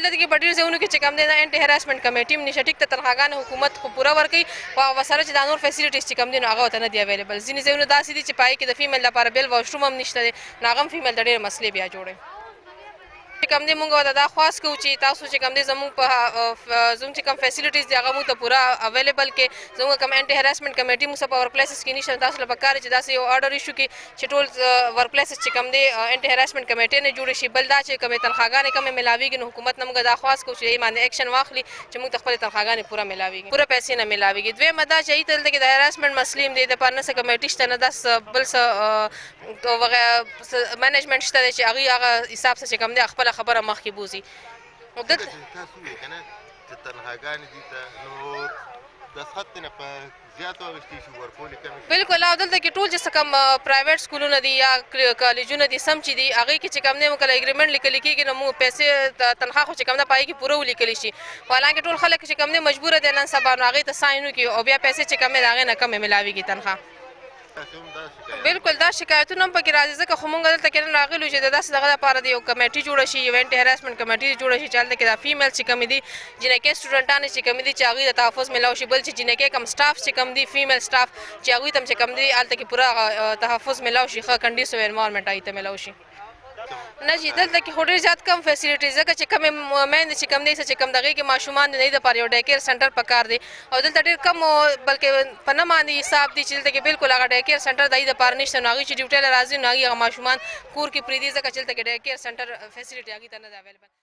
دلته کې په ډېرو ځایونو کې چې کوم دی انټي هراسمنټ کمیټې هم نشته. ټیک ته تنخواګانې حکومت خو پوره ورکوي خو هغه سره چې دا نور فیسیلیټیز چې کوم دي نو هغه ورته نه دي اویلیبل. ځینې ځایونه داسې دي چې په هغې کې د فیمیل لپاره بیل واشروم هم نشته دی نو هغه هم فیمیل ته ډېرې مسلې بیا جوړوي. چې کوم دی مونږ ورته دا خواست کوو چې تاسو چې کوم دی زموږ چې کوم فیسیلیټیز دي هغه موږ ته پوره اویلیبل کړي. زموږ کوم انټي هراسمنټ کمیټې موږ په ورک پلیسز کې نشته. تاسو له پکار چې داسې یو آرډر ایشو کړي چې ټول ورک پلیسز چې کوم دی انټي هراسمنټ کمیټې نه جوړې شي. بل دا چې کومې تنخواګانې کمې میلاویږي نو حکومت نه موږ دا خواست کوو چې یې باندې ایکشن واخلي چې موږ ته خپلې تنخواګانې پوره میلاویږي پوره پیسې نه میلاویږي. دویمه دا چې دلته کې د هراسمنټ مسلې هم دی دپاره نه څه کمیټې شته نه داسې بل څه منیجمنټ شته دی چې هغه حساب څه چې کوم دی خپله خبره مخکې بوځي. تاسو وایئ که نه چې تنخواګانې دي ته نو دستخط نه په زیاتو اخیستې شي ورکول یې کمې شي. بلکل او دلته کې ټول چې څه کوم پرایویټ سکولونه دي یا کالجونه دي سم چې دي هغې کې چې کوم دی کله اګریمنټ لیکلی کېږي نو موږ پیسې تنخوا خو چې کوم ده په هغې کې پوره ولیکلی شي خو حالانکې ټول خلک چې کوم دی مجبوره دی نن سبا نو هغې ته ساین وکړي او بیا پیسې چې کوم دی د هغې نه کمې میلاویږي تنخوا. بلکل دا شکایتونه هم پکې راځي ځکه خو موږ دلته کې نن راغلي چې د داسې دغه لپاره د یو کمیټې جوړه شي یو انټي هراسمنټ کمیټې جوړه شي چې هلته کې دا فیمیل چې کومې دي جنکۍ سټوډنټان چې کومې دي چې هغوی ته تحفظ میلاو شي. بل چې جنکۍ کم سټاف چې کوم دي فیمیل سټاف چې هغوی ته هم چې کوم دي هلته کې پوره تحفظ میلاو شي ښه کنډیسیو انوایرمنټ هغوی ته میلاو شي. نه جی دلته کې خو ډېر زیات کم فیسیلیټیز ځکه چې کومې میندې چې کوم دی چې کوم دغې کې ماشومان دي د هغوی دپاره یو ډے کیر سنټر پکار دی او دلته ډېر کم بلکې په نه باندې حساب دي چې دلته کې بلکل هغه ډے کیر سنټر د هغوی دپاره نشته نو هغوی چې ډیوټۍ له راځي نو هغوی هغه ماشومان کور کې پرېږدي ځکه چې دلته کې ډے کیر سنټر فیسیلیټي هغوی ته نه ده اویلیبل.